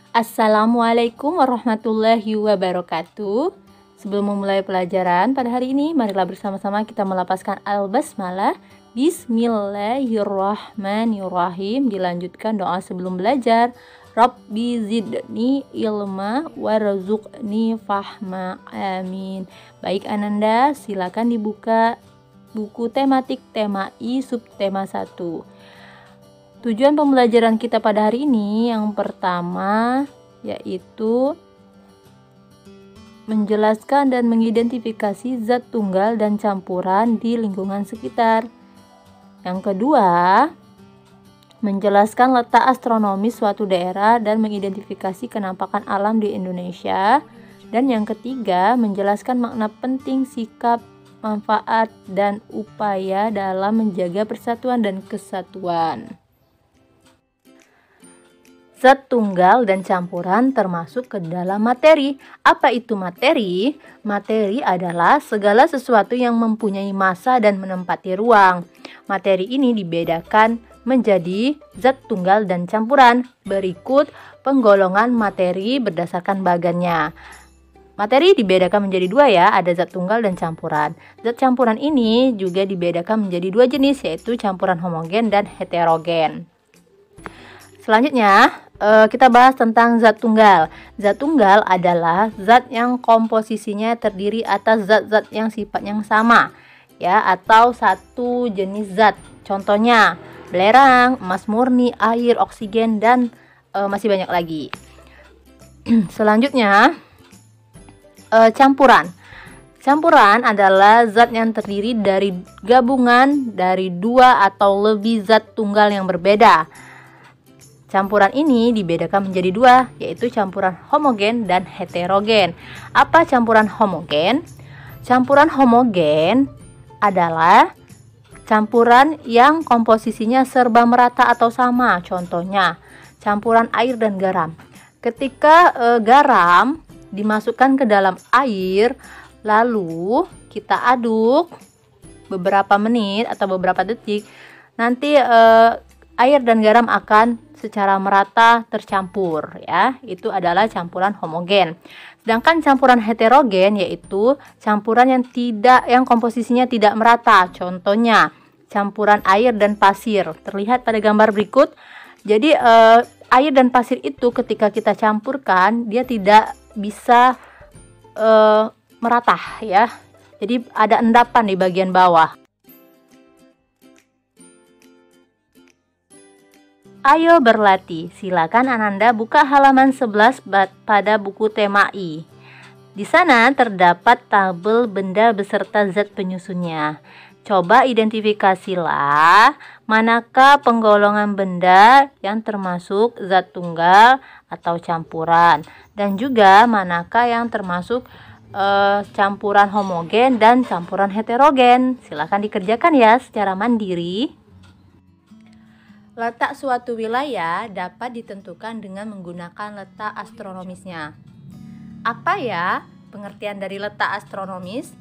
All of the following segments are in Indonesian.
Assalamualaikum warahmatullahi wabarakatuh. Sebelum memulai pelajaran pada hari ini, marilah bersama-sama kita melafazkan al-basmalah. Bismillahirrahmanirrahim. Dilanjutkan doa sebelum belajar. Rabbi zidni ilma warzuqni fahma. Amin. Baik Ananda, silakan dibuka buku tematik tema I subtema 1. Tujuan pembelajaran kita pada hari ini yang pertama yaitu menjelaskan dan mengidentifikasi zat tunggal dan campuran di lingkungan sekitar. Yang kedua, menjelaskan letak astronomis suatu daerah dan mengidentifikasi kenampakan alam di Indonesia. Dan yang ketiga, menjelaskan makna penting sikap, manfaat, dan upaya dalam menjaga persatuan dan kesatuan. Zat tunggal dan campuran termasuk ke dalam materi. Apa itu materi? Materi adalah segala sesuatu yang mempunyai massa dan menempati ruang. Materi ini dibedakan menjadi zat tunggal dan campuran. Berikut penggolongan materi berdasarkan bagannya. Materi dibedakan menjadi dua ya, ada zat tunggal dan campuran. Zat campuran ini juga dibedakan menjadi dua jenis, yaitu campuran homogen dan heterogen. Selanjutnya, kita bahas tentang zat tunggal. Zat tunggal adalah zat yang komposisinya terdiri atas zat-zat yang sifatnya sama, ya, atau satu jenis zat. Contohnya, belerang, emas murni, air, oksigen, dan masih banyak lagi. Selanjutnya, campuran. Campuran adalah zat yang terdiri dari gabungan dari dua atau lebih zat tunggal yang berbeda. Campuran ini dibedakan menjadi dua, yaitu campuran homogen dan heterogen. Apa campuran homogen? Campuran homogen adalah campuran yang komposisinya serba merata atau sama. Contohnya, campuran air dan garam. Ketika garam dimasukkan ke dalam air, lalu kita aduk beberapa menit atau beberapa detik, nanti air dan garam akan secara merata tercampur, ya. Itu adalah campuran homogen. Sedangkan campuran heterogen yaitu campuran yang komposisinya tidak merata. Contohnya campuran air dan pasir. Terlihat pada gambar berikut. Jadi air dan pasir itu ketika kita campurkan dia tidak bisa merata, ya. Jadi ada endapan di bagian bawah. Ayo berlatih. Silakan Ananda buka halaman 11 pada buku tema I. Di sana terdapat tabel benda beserta zat penyusunnya. Coba identifikasilah manakah penggolongan benda yang termasuk zat tunggal atau campuran, dan juga manakah yang termasuk campuran homogen dan campuran heterogen. Silakan dikerjakan ya secara mandiri. Letak suatu wilayah dapat ditentukan dengan menggunakan letak astronomisnya. Apa ya pengertian dari letak astronomis?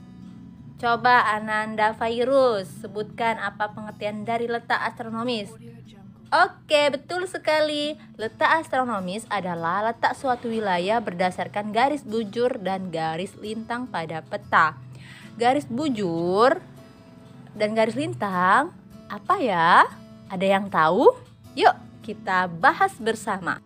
Coba Ananda Fairuz sebutkan apa pengertian dari letak astronomis. Oke, betul sekali. Letak astronomis adalah letak suatu wilayah berdasarkan garis bujur dan garis lintang pada peta. Garis bujur dan garis lintang apa ya? Ada yang tahu? Yuk kita bahas bersama.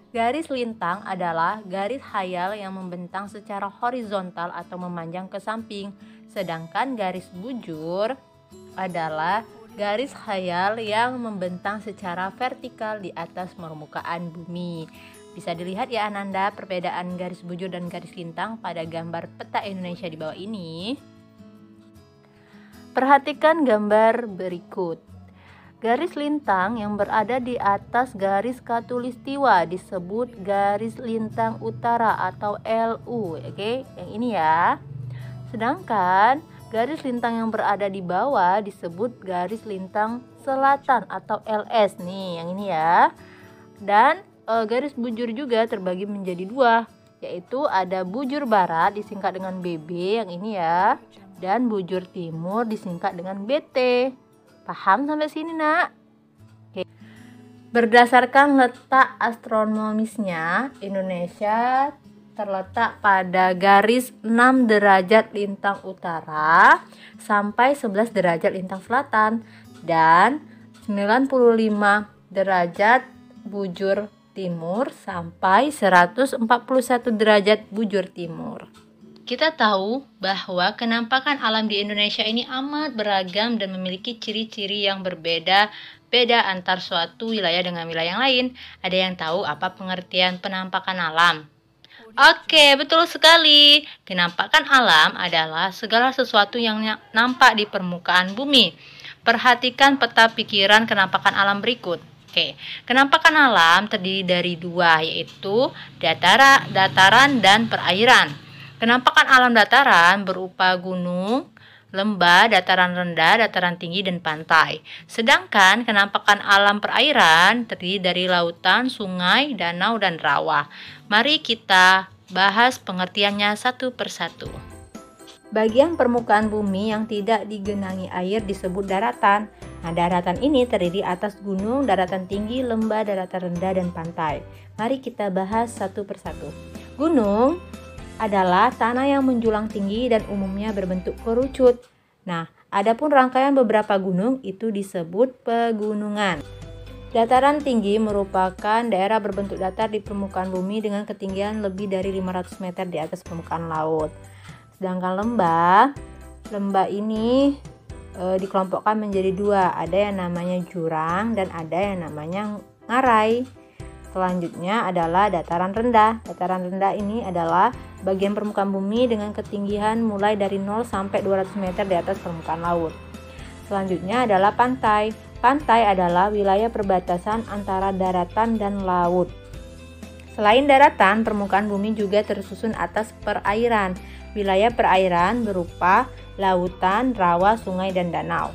Garis lintang adalah garis khayal yang membentang secara horizontal atau memanjang ke samping. Sedangkan garis bujur adalah garis khayal yang membentang secara vertikal di atas permukaan bumi. Bisa dilihat ya Ananda perbedaan garis bujur dan garis lintang pada gambar peta Indonesia di bawah ini. Perhatikan gambar berikut. Garis lintang yang berada di atas garis khatulistiwa disebut garis lintang utara atau LU. Oke, yang ini ya. Sedangkan garis lintang yang berada di bawah disebut garis lintang selatan atau LS nih, yang ini ya. Dan garis bujur juga terbagi menjadi dua, yaitu ada bujur barat disingkat dengan BB, yang ini ya. Dan bujur timur disingkat dengan BT. Paham sampai sini, Nak? Oke. Berdasarkan letak astronomisnya, Indonesia terletak pada garis 6 derajat lintang utara sampai 11 derajat lintang selatan dan 95 derajat bujur timur sampai 141 derajat bujur timur. Kita tahu bahwa kenampakan alam di Indonesia ini amat beragam dan memiliki ciri-ciri yang berbeda antar suatu wilayah dengan wilayah yang lain. Ada yang tahu apa pengertian penampakan alam? Oke, betul sekali. Kenampakan alam adalah segala sesuatu yang nampak di permukaan bumi. Perhatikan peta pikiran kenampakan alam berikut. Oke, kenampakan alam terdiri dari dua, yaitu dataran dan perairan. Kenampakan alam dataran berupa gunung, lembah, dataran rendah, dataran tinggi, dan pantai. Sedangkan kenampakan alam perairan terdiri dari lautan, sungai, danau, dan rawa. Mari kita bahas pengertiannya satu persatu. Bagian permukaan bumi yang tidak digenangi air disebut daratan. Nah, daratan ini terdiri atas gunung, daratan tinggi, lembah, daratan rendah, dan pantai. Mari kita bahas satu persatu. Gunung adalah tanah yang menjulang tinggi dan umumnya berbentuk kerucut. Nah, adapun rangkaian beberapa gunung itu disebut pegunungan. Dataran tinggi merupakan daerah berbentuk datar di permukaan bumi dengan ketinggian lebih dari 500 meter di atas permukaan laut. Sedangkan lembah ini dikelompokkan menjadi dua, ada yang namanya jurang dan ada yang namanya ngarai. Selanjutnya adalah dataran rendah. Dataran rendah ini adalah bagian permukaan bumi dengan ketinggian mulai dari 0 sampai 200 meter di atas permukaan laut. Selanjutnya adalah pantai. Pantai adalah wilayah perbatasan antara daratan dan laut. Selain daratan, permukaan bumi juga tersusun atas perairan. Wilayah perairan berupa lautan, rawa, sungai, dan danau.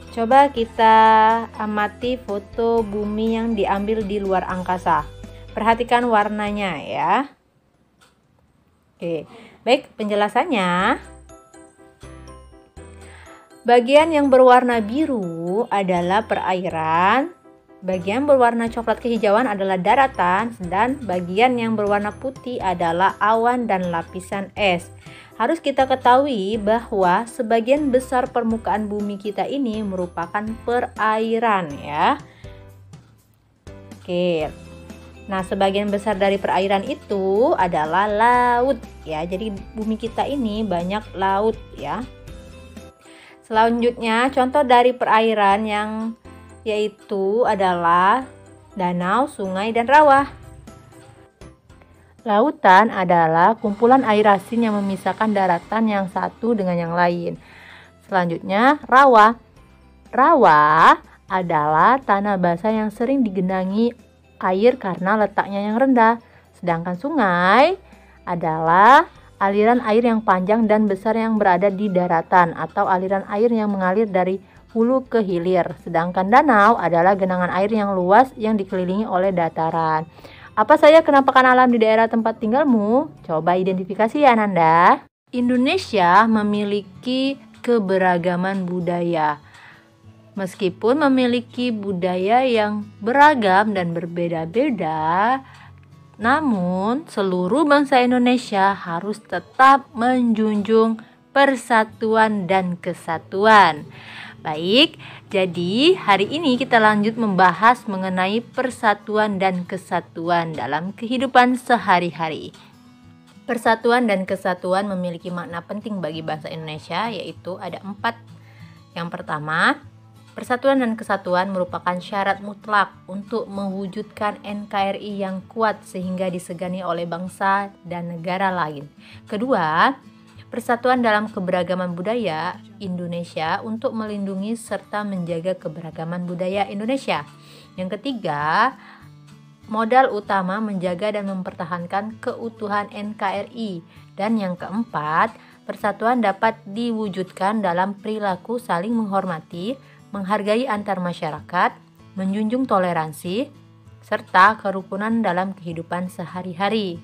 Coba kita amati foto bumi yang diambil di luar angkasa. Perhatikan warnanya ya. Oke, baik, penjelasannya. Bagian yang berwarna biru adalah perairan, bagian berwarna coklat kehijauan adalah daratan, dan bagian yang berwarna putih adalah awan dan lapisan es. Harus kita ketahui bahwa sebagian besar permukaan bumi kita ini merupakan perairan ya. Oke. Nah, sebagian besar dari perairan itu adalah laut ya. Jadi bumi kita ini banyak laut ya. Selanjutnya, contoh dari perairan yang yaitu adalah danau, sungai, dan rawa. Lautan adalah kumpulan air asin yang memisahkan daratan yang satu dengan yang lain. Selanjutnya, rawa. Rawa adalah tanah basah yang sering digenangi air karena letaknya yang rendah. Sedangkan sungai adalah aliran air yang panjang dan besar yang berada di daratan atau aliran air yang mengalir dari hulu ke hilir. Sedangkan danau adalah genangan air yang luas yang dikelilingi oleh dataran. Apa saja kenampakan alam di daerah tempat tinggalmu? Coba identifikasi ya Nanda. Indonesia memiliki keberagaman budaya. Meskipun memiliki budaya yang beragam dan berbeda-beda, namun seluruh bangsa Indonesia harus tetap menjunjung persatuan dan kesatuan. Baik, jadi hari ini kita lanjut membahas mengenai persatuan dan kesatuan dalam kehidupan sehari-hari. Persatuan dan kesatuan memiliki makna penting bagi bangsa Indonesia, yaitu ada 4. Yang pertama, persatuan dan kesatuan merupakan syarat mutlak untuk mewujudkan NKRI yang kuat sehingga disegani oleh bangsa dan negara lain. Kedua, persatuan dalam keberagaman budaya Indonesia untuk melindungi serta menjaga keberagaman budaya Indonesia. Yang ketiga, modal utama menjaga dan mempertahankan keutuhan NKRI. Dan yang keempat, persatuan dapat diwujudkan dalam perilaku saling menghormati, menghargai antar masyarakat, menjunjung toleransi, serta kerukunan dalam kehidupan sehari-hari.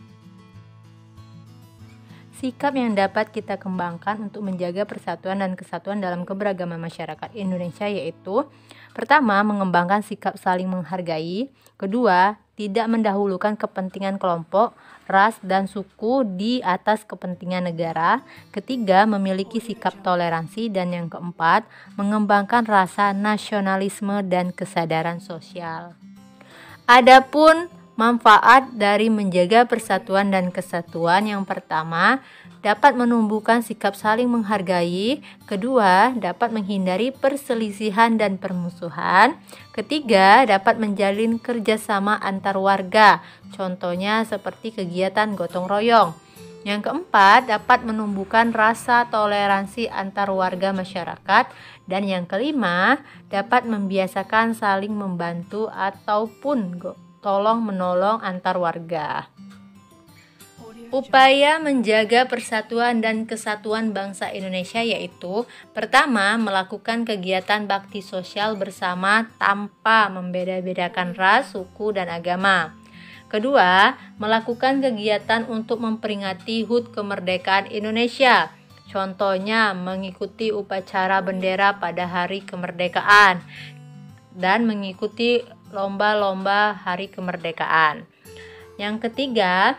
Sikap yang dapat kita kembangkan untuk menjaga persatuan dan kesatuan dalam keberagaman masyarakat Indonesia yaitu: pertama, mengembangkan sikap saling menghargai. Kedua, tidak mendahulukan kepentingan kelompok, ras, dan suku di atas kepentingan negara. Ketiga, memiliki sikap toleransi. Dan yang keempat, mengembangkan rasa nasionalisme dan kesadaran sosial. Adapun manfaat dari menjaga persatuan dan kesatuan, yang pertama, dapat menumbuhkan sikap saling menghargai. Kedua, dapat menghindari perselisihan dan permusuhan. Ketiga, dapat menjalin kerjasama antar warga, contohnya seperti kegiatan gotong royong. Yang keempat, dapat menumbuhkan rasa toleransi antar warga masyarakat. Dan yang kelima, dapat membiasakan saling membantu ataupun tolong-menolong antar warga. Upaya menjaga persatuan dan kesatuan bangsa Indonesia yaitu: pertama, melakukan kegiatan bakti sosial bersama tanpa membeda-bedakan ras, suku, dan agama. Kedua, melakukan kegiatan untuk memperingati HUT kemerdekaan Indonesia. Contohnya, mengikuti upacara bendera pada hari kemerdekaan dan mengikuti lomba-lomba hari kemerdekaan. Yang ketiga,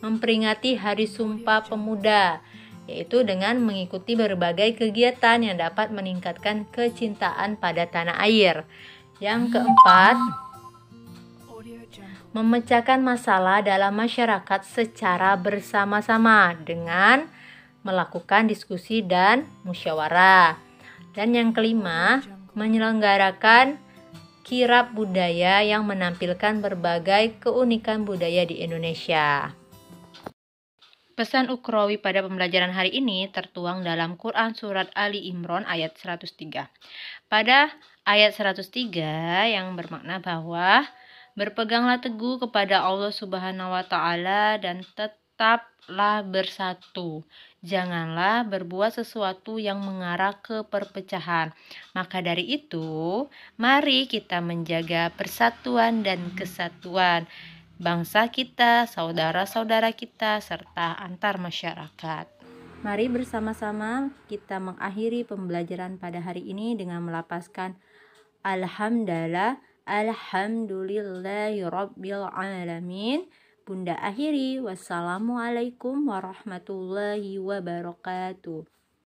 memperingati Hari Sumpah Pemuda, yaitu dengan mengikuti berbagai kegiatan yang dapat meningkatkan kecintaan pada tanah air. Yang keempat, memecahkan masalah dalam masyarakat secara bersama-sama dengan melakukan diskusi dan musyawarah. Dan yang kelima, menyelenggarakan kirab budaya yang menampilkan berbagai keunikan budaya di Indonesia. Pesan ukhrawi pada pembelajaran hari ini tertuang dalam Quran Surat Ali Imran ayat 103. Pada ayat 103 yang bermakna bahwa berpeganglah teguh kepada Allah Subhanahu wa Ta'ala dan tetaplah bersatu. Janganlah berbuat sesuatu yang mengarah ke perpecahan. Maka dari itu, mari kita menjaga persatuan dan kesatuan bangsa kita, saudara-saudara kita, serta antar masyarakat. Mari bersama-sama kita mengakhiri pembelajaran pada hari ini dengan melafazkan Alhamdulillah, Alhamdulillahirabbil alamin. Bunda akhiri, wassalamualaikum warahmatullahi wabarakatuh.